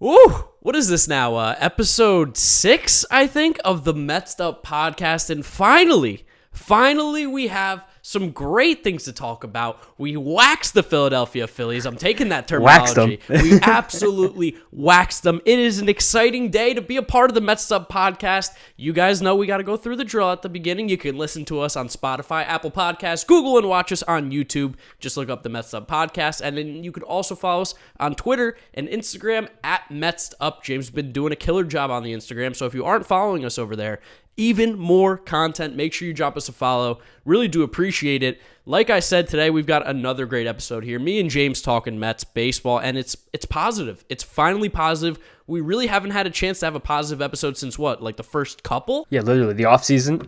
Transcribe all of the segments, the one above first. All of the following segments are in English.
Woo! What is this now? Episode 6, I think, of the Mets'd podcast. And finally, we have some great things to talk about. We waxed the Philadelphia Phillies. I'm taking that terminology. We absolutely waxed them. It is an exciting day to be a part of the Mets'd podcast. You guys know we got to go through the drill at the beginning. You can listen to us on Spotify, Apple Podcasts, Google, and watch us on YouTube. Just look up the Mets'd podcast. And then you could also follow us on Twitter and Instagram at Mets'd. James has been doing a killer job on the Instagram. So if you aren't following us over there, even more content. Make sure you drop us a follow. Really do appreciate it. Like I said, today we've got another great episode here. Me and James talking Mets baseball, and it's positive. It's finally positive. We really haven't had a chance to have a positive episode since what, like the first couple? Yeah, literally the off season.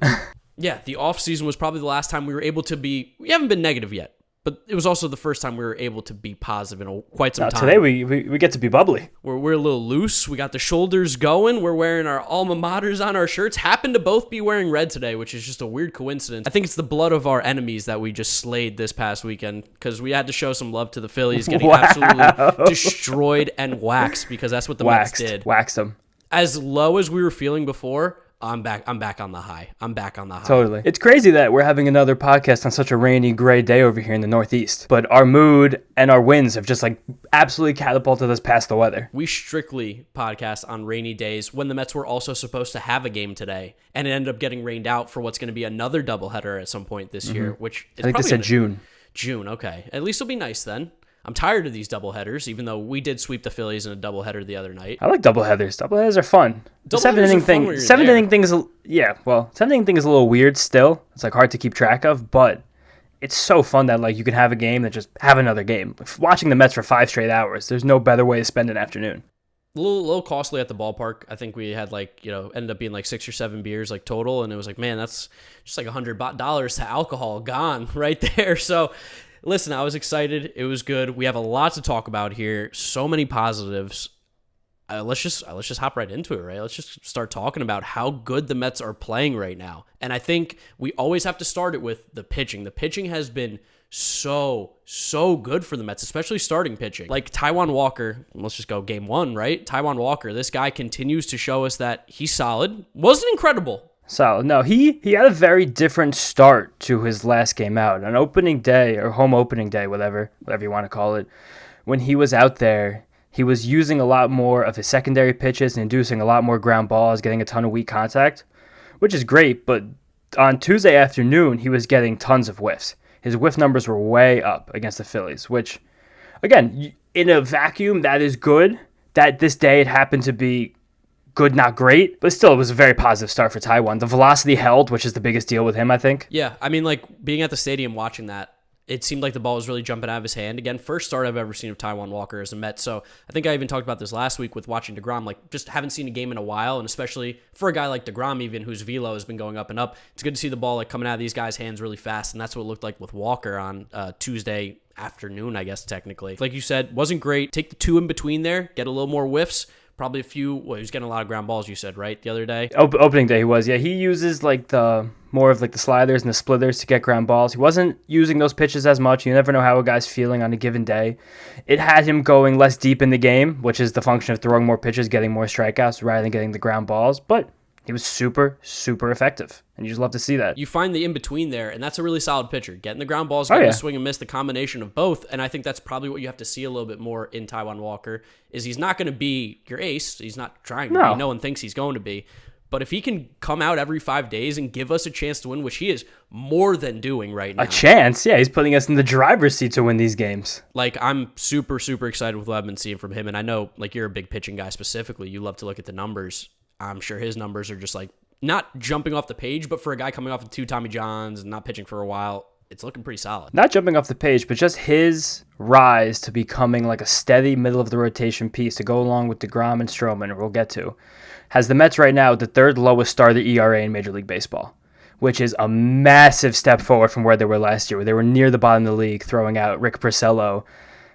Yeah, the off season was probably the last time we were able to be. We haven't been negative yet, but it was also the first time we were able to be positive in quite some time. Today we get to be bubbly. We're a little loose. We got the shoulders going. We're wearing our alma maters on our shirts. Happen to both be wearing red today, which is just a weird coincidence. I think it's the blood of our enemies that we just slayed this past weekend because we had to show some love to the Phillies getting absolutely destroyed and waxed because that's what the Mets did. Waxed them. As low as we were feeling before, I'm back on the high. Totally. It's crazy that we're having another podcast on such a rainy, gray day over here in the Northeast. But our mood and our wins have just absolutely catapulted us past the weather. We strictly podcast on rainy days when the Mets were also supposed to have a game today. And it ended up getting rained out for what's going to be another doubleheader at some point this year, which is I think they said June. June, okay. At least it'll be nice then. I'm tired of these doubleheaders, even though we did sweep the Phillies in a doubleheader the other night. I like doubleheaders. Doubleheaders are fun. The seventh inning thing is a little weird still. It's hard to keep track of, but it's so fun that you can have a game that just have another game. Watching the Mets for 5 straight hours, there's no better way to spend an afternoon. A little costly at the ballpark. I think we had ended up being 6 or 7 beers total, and it was man, that's just $100 to alcohol gone right there. So. Listen, I was excited. It was good. We have a lot to talk about here. So many positives. Let's just hop right into it, right? Let's just start talking about how good the Mets are playing right now. And I think we always have to start it with the pitching. The pitching has been so good for the Mets, especially starting pitching. Taijuan Walker, let's just go game 1, right? Taijuan Walker, this guy continues to show us that he's solid. Wasn't incredible. Solid. No, he had a very different start to his last game out. On opening day, or home opening day, whatever you want to call it, when he was out there, he was using a lot more of his secondary pitches and inducing a lot more ground balls, getting a ton of weak contact, which is great, but on Tuesday afternoon, he was getting tons of whiffs. His whiff numbers were way up against the Phillies, which, again, in a vacuum, that is good. That this day it happened to be good, not great, but still it was a very positive start for Taijuan. The velocity held, which is the biggest deal with him, I think. Yeah, I mean, being at the stadium watching that, it seemed like the ball was really jumping out of his hand. Again, first start I've ever seen of Taijuan Walker as a Met. So I think I even talked about this last week with watching DeGrom. Just haven't seen a game in a while, and especially for a guy like DeGrom, even whose velo has been going up and up, it's good to see the ball coming out of these guys' hands really fast, and that's what it looked like with Walker on Tuesday afternoon, I guess, technically. Like you said, wasn't great. Take the 2 in between there, get a little more whiffs. Probably a few. Well, he was getting a lot of ground balls, you said, right? The other day? Opening day he was, yeah. He uses the more of the sliders and the splitters to get ground balls. He wasn't using those pitches as much. You never know how a guy's feeling on a given day. It had him going less deep in the game, which is the function of throwing more pitches, getting more strikeouts rather than getting the ground balls. But he was super, super effective. And you just love to see that. You find the in-between there, and that's a really solid pitcher. Getting the ground balls, getting the swing and miss, the combination of both. And I think that's probably what you have to see a little bit more in Taijuan Walker, is he's not going to be your ace. He's not trying to be. No one thinks he's going to be. But if he can come out every 5 days and give us a chance to win, which he is more than doing right now. A chance? Yeah, he's putting us in the driver's seat to win these games. I'm super, super excited with what I've been seeing from him. And I know, you're a big pitching guy specifically. You love to look at the numbers. I'm sure his numbers are just not jumping off the page, but for a guy coming off of 2 Tommy Johns and not pitching for a while, it's looking pretty solid. Not jumping off the page, but just his rise to becoming a steady middle-of-the-rotation piece to go along with DeGrom and Stroman, we'll get to, has the Mets right now the 3rd lowest starter ERA in Major League Baseball, which is a massive step forward from where they were last year, where they were near the bottom of the league, throwing out Rick Porcello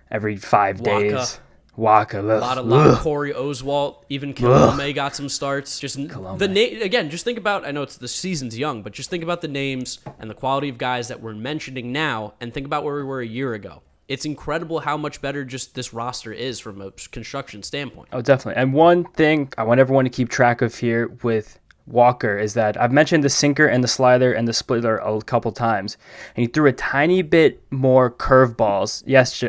every 5 days. Walker. A lot of Corey Oswalt. Even Kilome got some starts. Just again, just think about, I know the season's young, but just think about the names and the quality of guys that we're mentioning now, and think about where we were a year ago. it's incredible how much better just this roster is from a construction standpoint. Oh, definitely. And one thing I want everyone to keep track of here with Walker is that I've mentioned the sinker and the slider and the splitter a couple times, and he threw a tiny bit more curveballs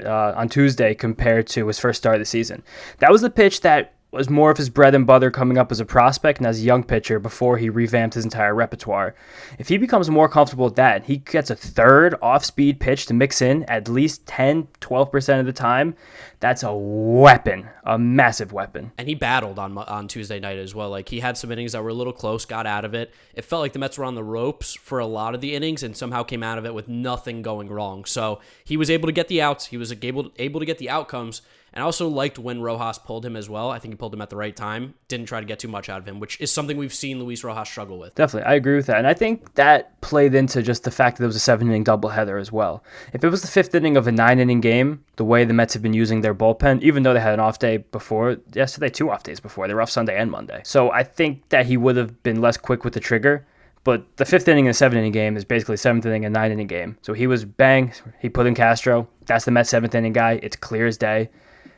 on Tuesday compared to his first start of the season. That was the pitch that was more of his bread and butter coming up as a prospect and as a young pitcher before he revamped his entire repertoire. If he becomes more comfortable with that, he gets a third off-speed pitch to mix in at least 10-12% of the time. That's a weapon, a massive weapon. And he battled on Tuesday night as well. Like, he had some innings that were a little close, got out of it. It felt like the Mets were on the ropes for a lot of the innings and somehow came out of it with nothing going wrong. So he was able to get the outs. He was able to get the outcomes. And I also liked when Rojas pulled him as well. I think he pulled him at the right time. Didn't try to get too much out of him, which is something we've seen Luis Rojas struggle with. Definitely, I agree with that. And I think that played into just the fact that it was a 7-inning doubleheader as well. If it was the 5th inning of a 9-inning game, the way the Mets have been using their bullpen, even though they had an off day before, yesterday 2 off days before, they were off Sunday and Monday. So I think that he would have been less quick with the trigger. But the 5th inning in a 7-inning game is basically 7th inning and 9-inning game. So he was bang, he put in Castro. That's the Mets 7th inning guy. It's clear as day.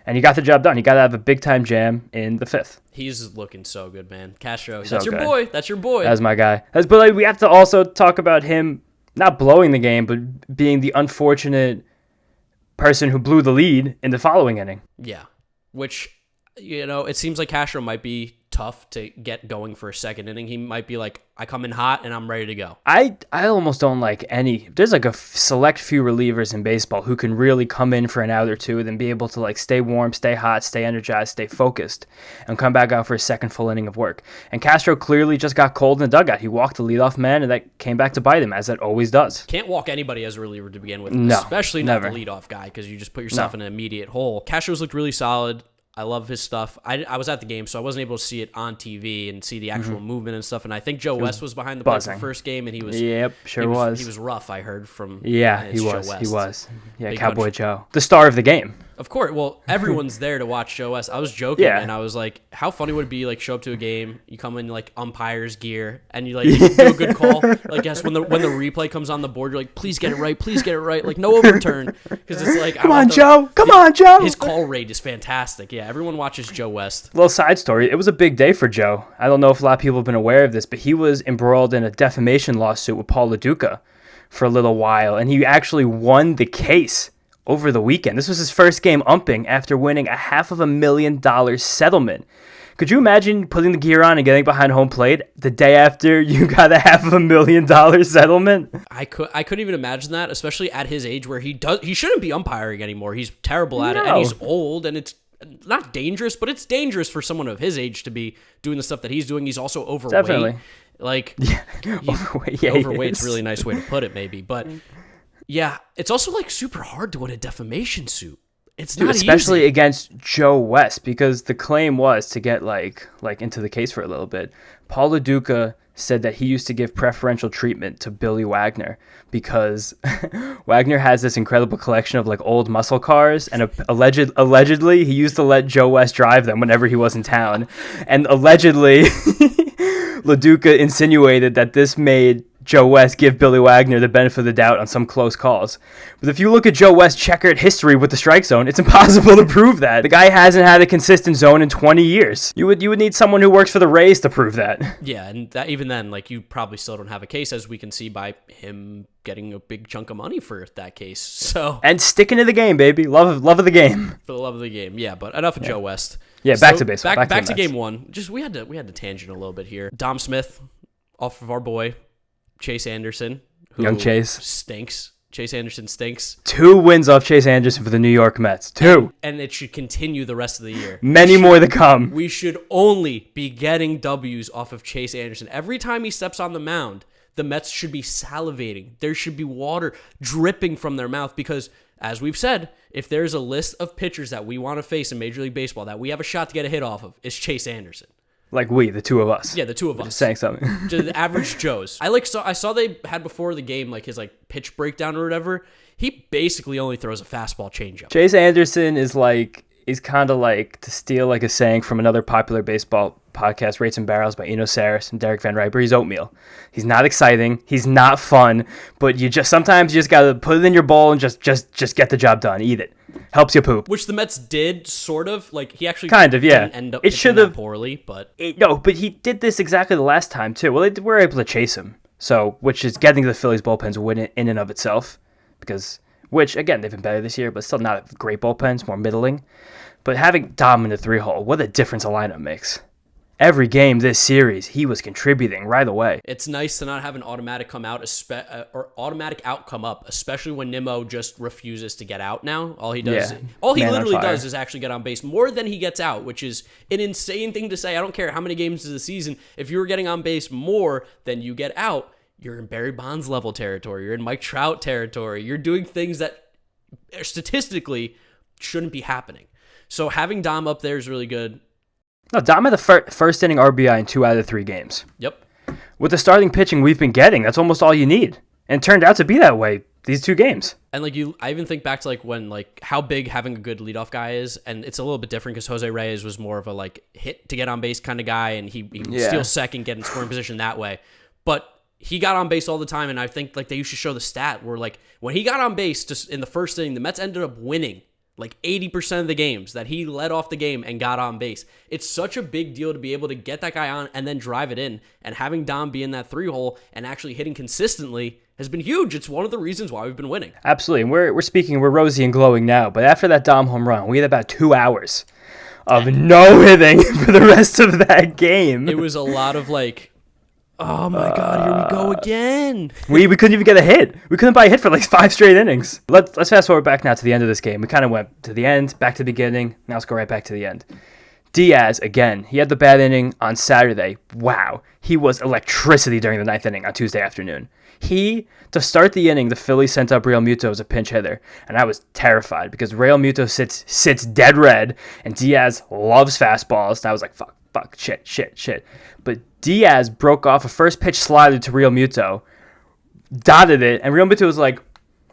And he got the job done. He got to have a big-time jam in the 5th. He's looking so good, man. Castro, So that's your good. boy. That's your boy. That's my guy. But like, we have to also talk about him not blowing the game, but being the unfortunate person who blew the lead in the following inning. Yeah, which, it seems like Castro might be tough to get going for a second inning. He might be like, I come in hot and I'm ready to go. I almost don't like any. There's like a select few relievers in baseball who can really come in for an out or two, then be able to like stay warm, stay hot, stay energized, stay focused, and come back out for a second full inning of work. And Castro clearly just got cold in the dugout. He walked the leadoff man, and that came back to bite him, as that always does. Can't walk anybody as a reliever to begin with, No, especially never. not the leadoff guy, because you just put yourself in an immediate hole. Castro's looked really solid. I love his stuff. I was at the game, so I wasn't able to see it on TV and see the actual movement and stuff. And I think Joe West was behind the plate for the first game, and he was. Yep, he was rough. I heard from. Yeah, it's he was. Joe West. He was. Yeah, Big Cowboy country. Joe, the star of the game. Of course. Well, everyone's there to watch Joe West. I was joking, Yeah. and I was like, how funny would it be, like, show up to a game, you come in, like, umpire's gear, and you, like, you do a good call. Like, yes, when the replay comes on the board, you're like, please get it right. Like, no overturn. Because it's like, Come on, Joe. His call rate is fantastic. Yeah, everyone watches Joe West. Little side story. It was a big day for Joe. I don't know if a lot of people have been aware of this, but he was embroiled in a defamation lawsuit with Paul LaDuca for a little while, and he actually won the case over the weekend. This was his first game umping after winning a $500,000 settlement. Could you imagine putting the gear on and getting behind home plate the day after you got a $500,000 settlement? I couldn't even imagine that, especially at his age where he shouldn't be umpiring anymore. He's terrible at it, and he's old, and it's not dangerous, but it's dangerous for someone of his age to be doing the stuff that he's doing. He's also overweight. Definitely. Like, Overweight. Yeah, overweight's a really nice way to put it, maybe. But yeah, it's also like super hard to win a defamation suit. It's not especially easy. against Joe West, because the claim was to get like into the case for a little bit. Paul LaDuca said that he used to give preferential treatment to Billy Wagner because Wagner has this incredible collection of like old muscle cars, and allegedly he used to let Joe West drive them whenever he was in town, and allegedly LaDuca insinuated that this made Joe West give Billy Wagner the benefit of the doubt on some close calls. But if you look at Joe West's checkered history with the strike zone, it's impossible to prove that. The guy hasn't had a consistent zone in 20 years. You would need someone who works for the Rays to prove that. Yeah, and that, even then, like, you probably still don't have a case, as we can see by him getting a big chunk of money for that case. So, and sticking to the game, baby. Love of the game. For the love of the game. Yeah, but enough of Joe West. Yeah, back to baseball. Back to game one. Just we had to tangent a little bit here. Dom Smith, off of our boy Chase Anderson, who Young Chase stinks. Chase Anderson stinks. 2 wins off Chase Anderson for the New York Mets. 2. And it should continue the rest of the year. Many more to come. We should only be getting W's off of Chase Anderson. Every time he steps on the mound, the Mets should be salivating. There should be water dripping from their mouth because, as we've said, if there's a list of pitchers that we want to face in Major League Baseball that we have a shot to get a hit off of, it's Chase Anderson. Like the 2 of us. Yeah, the 2 of us. Just saying something. To the average Joes. I saw they had before the game like his like pitch breakdown or whatever. He basically only throws a fastball changeup. Chase Anderson is kind of like, to steal like a saying from another popular baseball podcast, Rates and Barrels by Eno Saris and Derek Van Riper. He's oatmeal. He's not exciting. He's not fun. But sometimes you just gotta put it in your bowl and just get the job done. Eat it. Helps you poop. Which the Mets did, sort of. Like, he actually didn't end up it should have poorly, but... but he did this exactly the last time, too. Well, they were able to chase him. So, which is getting the Phillies bullpen's win in and of itself. Which, again, they've been better this year, but still not a great bullpen. It's more middling. But having Dom in the 3-hole, what a difference a lineup makes. Every game this series, he was contributing right away. It's nice to not have an automatic come out or automatic out come up, especially when Nimmo just refuses to get out now. All he literally does is actually get on base more than he gets out, which is an insane thing to say. I don't care how many games of the season. If you were getting on base more than you get out, you're in Barry Bonds level territory. You're in Mike Trout territory. You're doing things that statistically shouldn't be happening. So having Dom up there is really good. No, Dom had the first inning RBI in 2 out of 3 games. Yep. With the starting pitching we've been getting, that's almost all you need. And it turned out to be that way these 2 games. And I even think back to when how big having a good leadoff guy is, and it's a little bit different because Jose Reyes was more of a hit to get on base kind of guy, and he would steal second, get in scoring position that way. But he got on base all the time, and I think they used to show the stat where when he got on base just in the first inning, the Mets ended up winning 80% of the games that he led off the game and got on base. It's such a big deal to be able to get that guy on and then drive it in. And having Dom be in that 3-hole and actually hitting consistently has been huge. It's one of the reasons why we've been winning. Absolutely. And we're rosy and glowing now. But after that Dom home run, we had about 2 hours of no hitting for the rest of that game. It was a lot of oh my God, here we go again. We couldn't even get a hit. We couldn't buy a hit for 5 straight innings. Let's fast forward back now to the end of this game. We kind of went to the end, back to the beginning. Now let's go right back to the end. Diaz, again, he had the bad inning on Saturday. Wow. He was electricity during the 9th inning on Tuesday afternoon. To start the inning, the Phillies sent up Real Muto as a pinch hitter, and I was terrified because Real Muto sits dead red, and Diaz loves fastballs, and I was like, fuck, shit. But Diaz broke off a first pitch slider to Real Muto, dotted it, and Real Muto was like,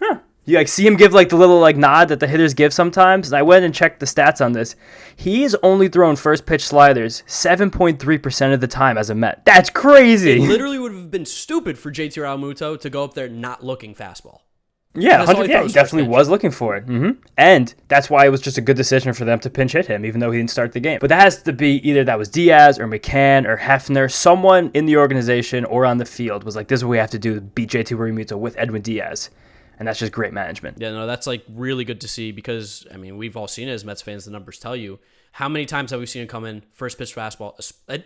huh. You see him give the little nod that the hitters give sometimes, and I went and checked the stats on this. He's only thrown first pitch sliders 7.3% of the time as a Met. That's crazy. It literally would have been stupid for JT Realmuto to go up there not looking fastball. Yeah, he definitely was looking for it. Mm-hmm. And that's why it was just a good decision for them to pinch hit him, even though he didn't start the game. But that has to be either that was Diaz or McCann or Hefner. Someone in the organization or on the field was like, this is what we have to do to beat JT Realmuto with Edwin Diaz. And that's just great management. Yeah, no, that's really good to see because, we've all seen it as Mets fans. The numbers tell you. How many times have we seen him come in, first pitch fastball?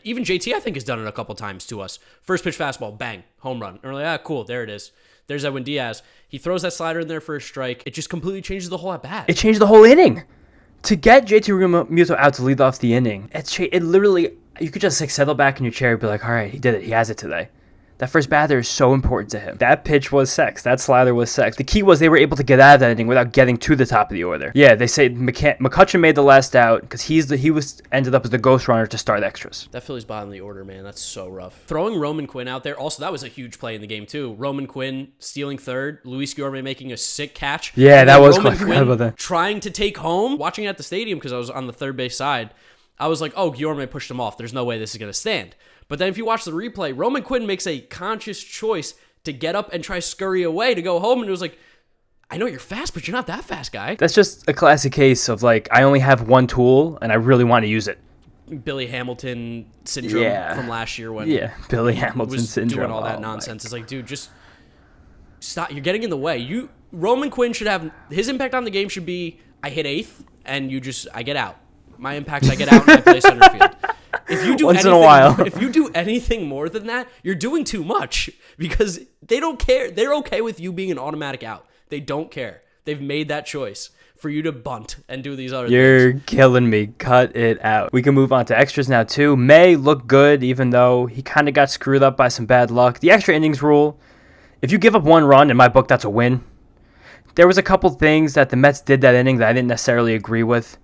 Even JT, I think, has done it a couple times to us. First pitch fastball, bang, home run. And we're like, cool, there it is. There's Edwin Diaz. He throws that slider in there for a strike. It just completely changes the whole at-bat. It changed the whole inning. To get JT Realmuto out to lead off the inning, it literally, you could just settle back in your chair and be like, all right, he did it. He has it today. That first batter is so important to him. That pitch was sex. That slider was sex. The key was they were able to get out of that inning without getting to the top of the order. Yeah, they say McCutchen made the last out because he ended up as the ghost runner to start extras. That Phillies bottom of the order, man. That's so rough. Throwing Roman Quinn out there. Also, that was a huge play in the game too. Roman Quinn stealing third. Luis Guillorme making a sick catch. Yeah, that was Roman cool. Quinn about that. Trying to take home. Watching it at the stadium because I was on the third base side. I was like, oh, Guillorme pushed him off. There's no way this is going to stand. But then if you watch the replay, Roman Quinn makes a conscious choice to get up and try scurry away to go home. And it was like, I know you're fast, but you're not that fast, guy. That's just a classic case of I only have one tool and I really want to use it. Billy Hamilton syndrome from last year when Billy Hamilton was syndrome. Doing all that nonsense. It's like, dude, just stop. You're getting in the way. Roman Quinn should have, his impact on the game should be, I hit eighth and I get out. My impact's I get out and I play center field. If you do Once in a while. If you do anything more than that, you're doing too much because they don't care. They're okay with you being an automatic out. They don't care. They've made that choice for you to bunt and do these other things. You're killing me. Cut it out. We can move on to extras now, too. May looked good, even though he kind of got screwed up by some bad luck. The extra innings rule, if you give up one run, in my book, that's a win. There was a couple things that the Mets did that inning that I didn't necessarily agree with.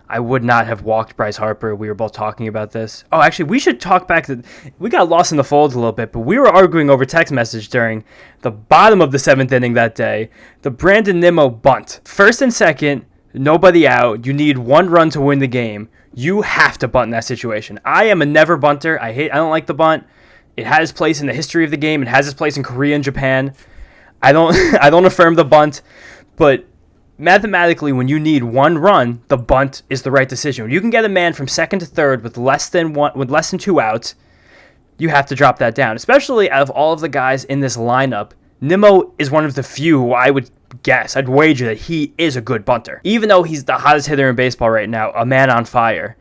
I would not have walked Bryce Harper. We were both talking about this. Oh, actually, we should talk back to... We got lost in the fold a little bit, but we were arguing over text message during the bottom of the 7th inning that day. The Brandon Nimmo bunt. First and second, nobody out. You need one run to win the game. You have to bunt in that situation. I am a never bunter. I don't like the bunt. It has its place in the history of the game. It has its place in Korea and Japan. I don't I don't affirm the bunt, but mathematically, when you need one run, the bunt is the right decision. When you can get a man from second to third with less than 2 outs, you have to drop that down. Especially out of all of the guys in this lineup, Nimmo is one of the few who I'd wager that he is a good bunter. Even though he's the hottest hitter in baseball right now, a man on fire,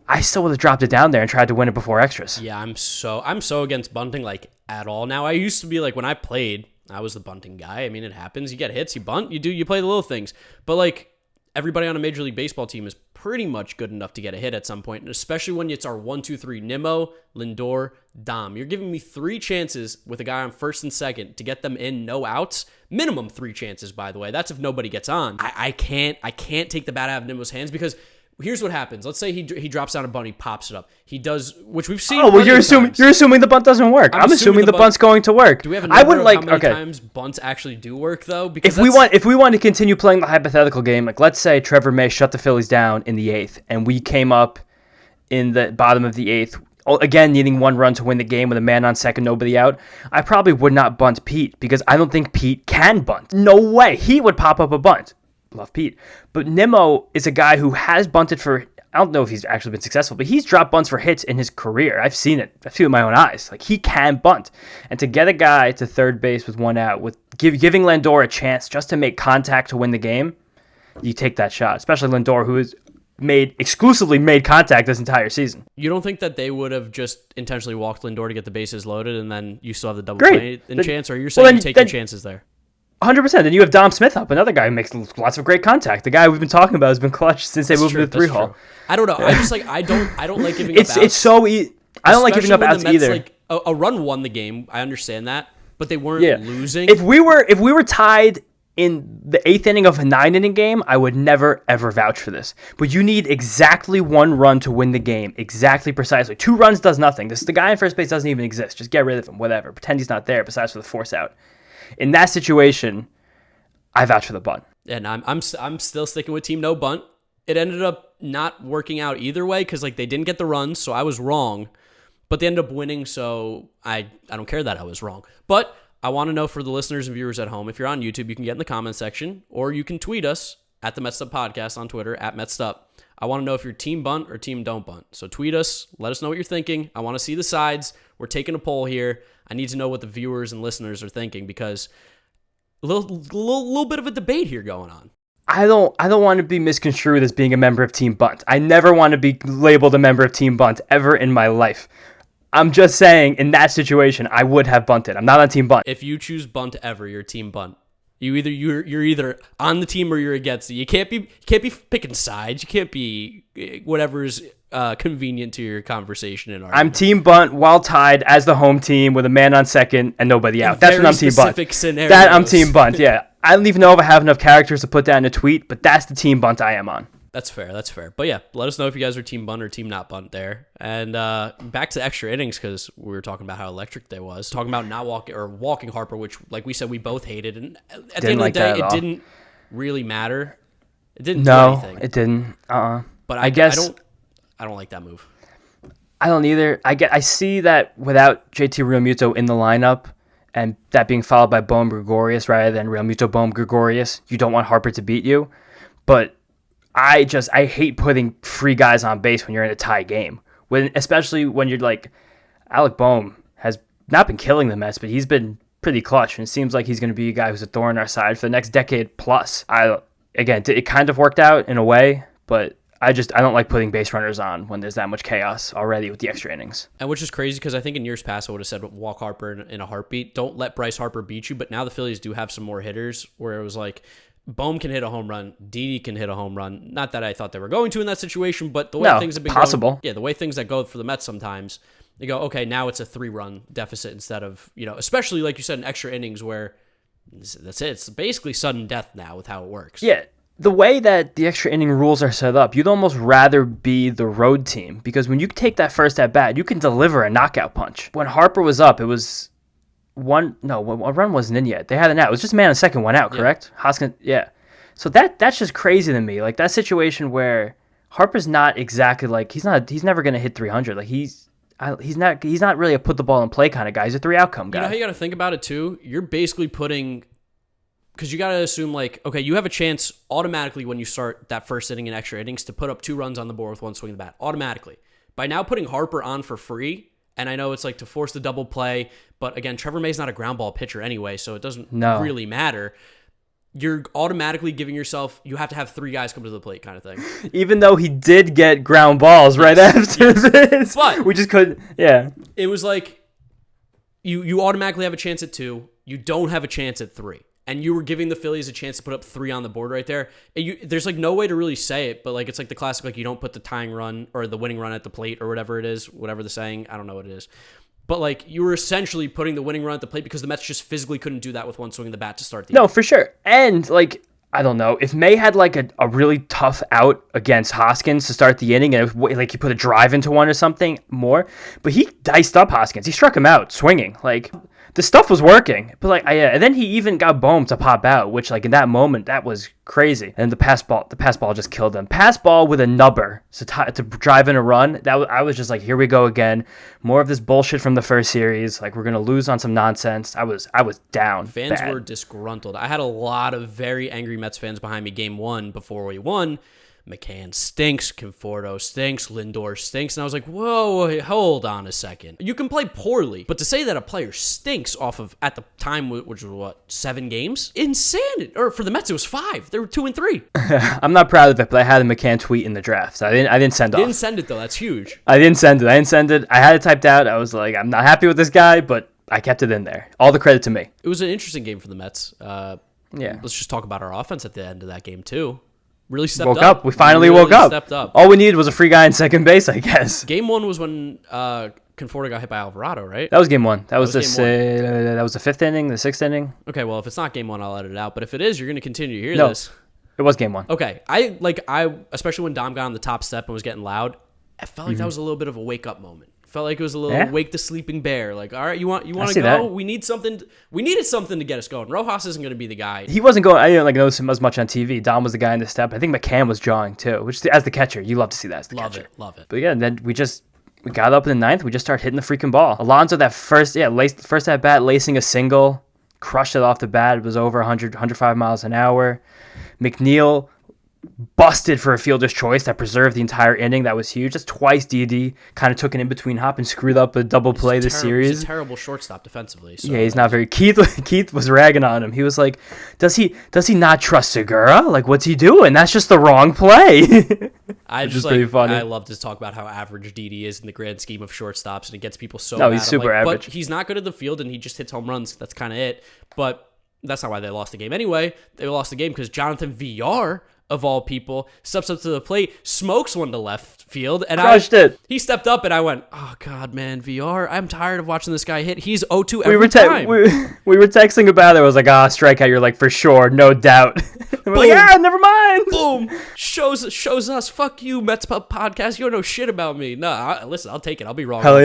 I still would have dropped it down there and tried to win it before extras. Yeah, I'm so against bunting like at all now. I used to be like when I played, I was the bunting guy. I mean, it happens. You get hits, you bunt, you play the little things. But like everybody on a Major League Baseball team is pretty much good enough to get a hit at some point, and especially when it's our 1, 2, 3, Nimmo, Lindor, Dom. You're giving me 3 chances with a guy on first and second to get them in, no outs. Minimum 3 chances, by the way. That's if nobody gets on. I can't take the bat out of Nimmo's hands because here's what happens. Let's say he drops down a bunt, he pops it up. He does, which we've seen. Oh, well, you're assuming the bunt doesn't work. I'm assuming the bunt's going to work. Do we have a number of how many times bunts actually do work though? Because if we want to continue playing the hypothetical game, like let's say Trevor May shut the Phillies down in the 8th, and we came up in the bottom of the 8th, again needing 1 run to win the game with a man on second, nobody out, I probably would not bunt Pete because I don't think Pete can bunt. No way. He would pop up a bunt. Love Pete. But Nimmo is a guy who has bunted for, I don't know if he's actually been successful, but he's dropped bunts for hits in his career. I've seen it. I've seen it with my own eyes. Like, he can bunt. And to get a guy to third base with 1 out, with giving Lindor a chance just to make contact to win the game, you take that shot. Especially Lindor, who has exclusively made contact this entire season. You don't think that they would have just intentionally walked Lindor to get the bases loaded and then you still have the double play in chance? Or you're saying you take your chances there? 100%. Then you have Dom Smith up, another guy who makes lots of great contact. The guy we've been talking about has been clutch since they moved to the 3 hole. I don't know. I just I don't like giving up outs. It's so easy. I don't like giving up outs either. Like a run won the game. I understand that, but they weren't losing. If we were tied in the 8th inning of a 9-inning game, I would never ever vouch for this. But you need exactly 1 run to win the game, exactly precisely. 2 runs does nothing. The guy in first base doesn't even exist. Just get rid of him. Whatever. Pretend he's not there. Besides for the force out. In that situation, I vouch for the bunt. And I'm still sticking with team no bunt. It ended up not working out either way because like they didn't get the runs, so I was wrong. But they ended up winning, so I don't care that I was wrong. But I want to know for the listeners and viewers at home, if you're on YouTube, you can get in the comment section, or you can tweet us at the Mets'd Podcast on Twitter, at Mets'd. I want to know if you're team bunt or team don't bunt. So tweet us, let us know what you're thinking. I want to see the sides. We're taking a poll here. I need to know what the viewers and listeners are thinking because a little bit of a debate here going on. I don't want to be misconstrued as being a member of Team Bunt. I never want to be labeled a member of Team Bunt ever in my life. I'm just saying, in that situation, I would have bunted. I'm not on Team Bunt. If you choose bunt ever, you're Team Bunt. You're either on the team or you're against it. You can't be picking sides. You can't be whatever's convenient to your conversation and argument. I'm Team Bunt while tied as the home team with a man on second and nobody out. That's when I'm Team Bunt. Scenarios. That I'm Team Bunt. Yeah, I don't even know if I have enough characters to put that in a tweet, but that's the Team Bunt I am on. That's fair. But yeah, let us know if you guys are team bunt or team not bunt there. And back to extra innings because we were talking about how electric they was. Talking about not walking Harper, which like we said we both hated. And at the end of the day, it didn't really matter. It didn't do anything. No, it didn't. But I guess I don't like that move. I don't either. I see that without JT Realmuto in the lineup and that being followed by Bohm Gregorius rather than Realmuto Bohm Gregorius, you don't want Harper to beat you. But I hate putting free guys on base when you're in a tie game. Especially when you're like, Alec Bohm has not been killing the Mets, but he's been pretty clutch, and it seems like he's going to be a guy who's a thorn in our side for the next decade plus. It kind of worked out in a way, but I don't like putting base runners on when there's that much chaos already with the extra innings. And which is crazy because I think in years past I would have said walk Harper in a heartbeat. Don't let Bryce Harper beat you, but now the Phillies do have some more hitters where it was like, Bohm can hit a home run. Didi can hit a home run. Not that I thought they were going to in that situation, but the way things have been possible. The way things that go for the Mets sometimes, they go, okay, now it's a 3-run deficit instead of, especially like you said in extra innings where that's it. It's basically sudden death now with how it works. Yeah, the way that the extra inning rules are set up, you'd almost rather be the road team because when you take that first at bat, you can deliver a knockout punch. When Harper was up, it was a run wasn't in yet. They had an out. It was just man on second, 1 out, correct? Yeah. Hoskins, yeah. So that's just crazy to me. Like that situation where Harper's not exactly like he's never gonna hit 300. Like he's not really a put the ball in play kind of guy. He's a 3 outcome guy. You know how you got to think about it too. You're basically putting, because you got to assume like, okay, you have a chance automatically when you start that first inning in extra innings to put up 2 runs on the board with 1 swing of the bat automatically. By now putting Harper on for free, and I know it's like to force the double play, but again, Trevor May's not a ground ball pitcher anyway, so it doesn't really matter. You're automatically giving yourself, you have to have 3 guys come to the plate kind of thing. Even though he did get ground balls right after this. But we just couldn't, yeah. It was like, you automatically have a chance at 2. You don't have a chance at 3. And you were giving the Phillies a chance to put up 3 on the board right there. There's like no way to really say it, but like it's like the classic, like you don't put the tying run or the winning run at the plate or whatever it is, whatever the saying, I don't know what it is. But like you were essentially putting the winning run at the plate because the Mets just physically couldn't do that with 1 swing of the bat to start the inning. No, for sure. And like, I don't know, if May had like a really tough out against Hoskins to start the inning and like he put a drive into one or something more, but he diced up Hoskins. He struck him out swinging. Like the stuff was working, but like, and then he even got Bohm to pop out, which like in that moment, that was crazy. And the pass ball just killed him. Pass ball with a nubber to drive in a run. I was just like, here we go again. More of this bullshit from the first series. Like we're going to lose on some nonsense. I was down. Fans bad. Were disgruntled. I had a lot of very angry Mets fans behind me game 1 before we won. McCann stinks, Conforto stinks, Lindor stinks, and I was like, whoa, hold on a second. You can play poorly, but to say that a player stinks off of, at the time, which was what, 7 games? Insanity. Or for the Mets, it was 5. They were 2 and 3. I'm not proud of it, but I had a McCann tweet in the draft. So I didn't send off. You didn't send it, though. That's huge. I didn't send it. I had it typed out. I was like, I'm not happy with this guy, but I kept it in there. All the credit to me. It was an interesting game for the Mets. Yeah. Let's just talk about our offense at the end of that game, too. Really stepped woke up. We finally woke up. Stepped up. All we needed was a free guy in second base, I guess. Game 1 was when Conforto got hit by Alvarado, right? That was game 1. That was the 5th inning, the 6th inning. Okay, well, if it's not game 1, I'll edit it out. But if it is, you're going to continue to hear this. It was game 1. Okay, I especially when Dom got on the top step and was getting loud, I felt like that was a little bit of a wake up moment. Felt like it was a little wake the sleeping bear. Like, all right, you want to go? That. We need something. We needed something to get us going. Rojas isn't going to be the guy. He wasn't going. I didn't notice him as much on TV. Dom was the guy in the step. I think McCann was jawing too, which as the catcher, you love to see that as the catcher. Love it. But yeah, then we got up in the 9th. We just started hitting the freaking ball. Alonso, that first at bat, lacing a single, crushed it off the bat. It was over 105 miles an hour. McNeil busted for a fielder's choice that preserved the entire inning. That was huge. Just twice Didi kind of took an in-between hop and screwed up a double play this series. He's a terrible shortstop defensively. So. Yeah, he's not very... Keith was ragging on him. He was like, does he not trust Segura? Like, what's he doing? That's just the wrong play. Pretty funny. I love to talk about how average Didi is in the grand scheme of shortstops, and it gets people so No, he's super average. But he's not good at the field, and he just hits home runs. That's kind of it. But that's not why they lost the game anyway. They lost the game because Jonathan VR, of all people, steps up to the plate, smokes one to left field, and crushed it. He stepped up, and I went, "Oh God, man, VR! I'm tired of watching this guy hit. He's 0-2 every time." We were texting about it. I was like, strikeout. You're like, for sure, no doubt. We're like, never mind. Boom. Shows us. Fuck you, Mets podcast. You don't know shit about me. No, listen, I'll take it. I'll be wrong. Hell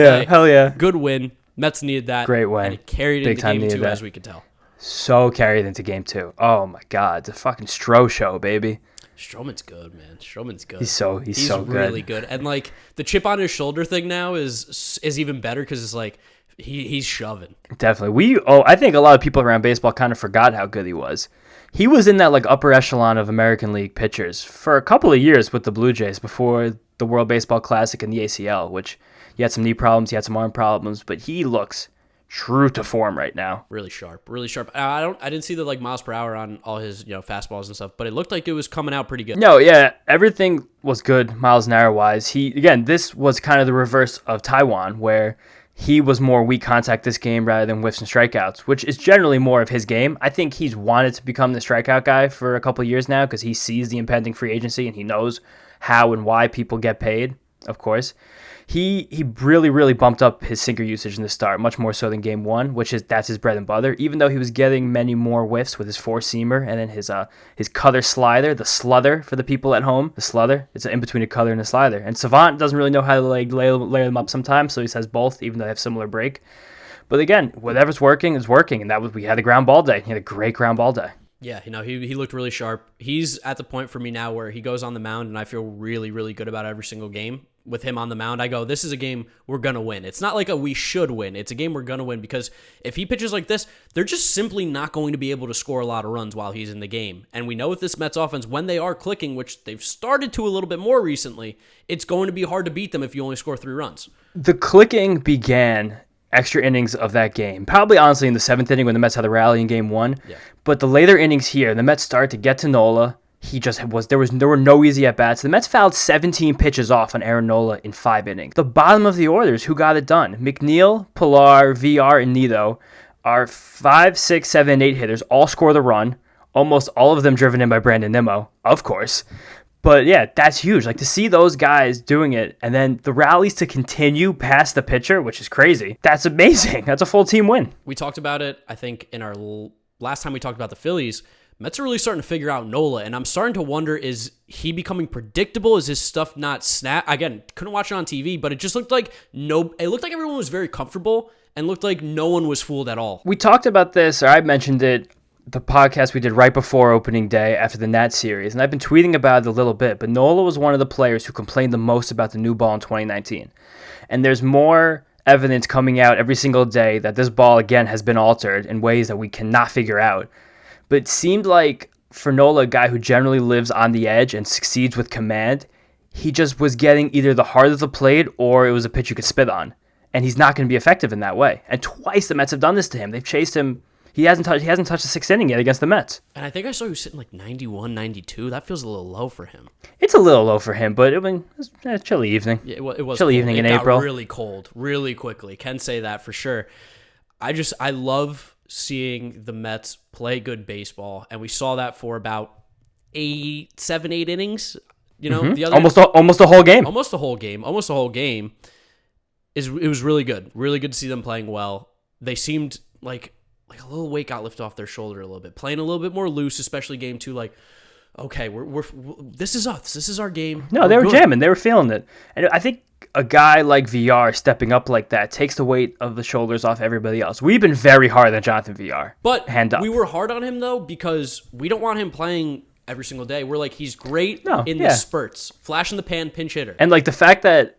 yeah. Good win. Mets needed that. Great win. And it carried into game 2, as we could tell. So carried into game 2. Oh my God, the fucking Stro show, baby. Stroman's good, man. Stroman's good. He's so good. Really good. And like the chip on his shoulder thing now is even better because it's like he's shoving. Definitely. I think a lot of people around baseball kind of forgot how good he was. He was in that like upper echelon of American League pitchers for a couple of years with the Blue Jays before the World Baseball Classic and the ACL, which he had some knee problems, he had some arm problems, but he looks true to form right now. Really sharp. I didn't see the like miles per hour on all his fastballs and stuff, but it looked like it was coming out pretty good. No, yeah, everything was good miles an hour wise. This was kind of the reverse of Taijuan, where he was more weak contact this game rather than whiffs and strikeouts, which is generally more of his game. I think he's wanted to become the strikeout guy for a couple of years now because he sees the impending free agency and he knows how and why people get paid, of course. He really, really bumped up his sinker usage in the start, much more so than game 1, that's his bread and butter, even though he was getting many more whiffs with his four-seamer and then his cutter slider, the sluther for the people at home. The sluther, it's in between a cutter and a slider. And Savant doesn't really know how to lay them up sometimes, so he says both, even though they have similar break. But again, whatever's working is working, and we had a ground ball day. He had a great ground ball day. Yeah, he looked really sharp. He's at the point for me now where he goes on the mound and I feel really, really good about every single game. With him on the mound, I go, this is a game we're going to win. It's not like a we should win. It's a game we're going to win because if he pitches like this, they're just simply not going to be able to score a lot of runs while he's in the game. And we know with this Mets offense, when they are clicking, which they've started to a little bit more recently, it's going to be hard to beat them if you only score 3 runs. The clicking began extra innings of that game. Probably, honestly, in the 7th inning when the Mets had the rally in Game 1. Yeah. But the later innings here, the Mets started to get to Nola. There were no easy at-bats. The Mets fouled 17 pitches off on Aaron Nola in 5 innings. The bottom of the orders, who got it done? McNeil, Pilar, VR, and Nido are 5, 6, 7, and 8 hitters. All score the run. Almost all of them driven in by Brandon Nimmo, of course. But yeah, that's huge. Like to see those guys doing it and then the rallies to continue past the pitcher, which is crazy. That's amazing. That's a full team win. We talked about it, I think, in our last time we talked about the Phillies. Mets are really starting to figure out Nola, and I'm starting to wonder, is he becoming predictable? Is his stuff not snap? Again, couldn't watch it on TV, but it just looked like it looked like everyone was very comfortable and looked like no one was fooled at all. We talked about this, or I mentioned it, the podcast we did right before opening day after the Nats series, and I've been tweeting about it a little bit, but Nola was one of the players who complained the most about the new ball in 2019. And there's more evidence coming out every single day that this ball, again, has been altered in ways that we cannot figure out. But it seemed like for Nola, a guy who generally lives on the edge and succeeds with command, he just was getting either the heart of the plate or it was a pitch you could spit on. And he's not going to be effective in that way. And twice the Mets have done this to him. They've chased him. He hasn't touched the 6th inning yet against the Mets. And I think I saw he was sitting like 91, 92. That feels a little low for him. It's a little low for him, but it was a chilly evening. Yeah, it was chilly cold. evening in April. April. It got really cold, really quickly. Can say that for sure. I love seeing the Mets play good baseball, and we saw that for about 7, 8 innings. You know, the other almost a whole game. Almost a whole game. It was really good. Really good to see them playing well. They seemed like a little weight got lifted off their shoulder a little bit, playing a little bit more loose, especially game 2. Like, okay, we're this is us. This is our game. No, they were jamming. They were feeling it, and I think a guy like VR stepping up like that takes the weight of the shoulders off everybody else. We've been very hard on Jonathan VR. But hand up. We were hard on him, though, because we don't want him playing every single day. We're like, he's great in the spurts. Flash in the pan, pinch hitter. And like the fact that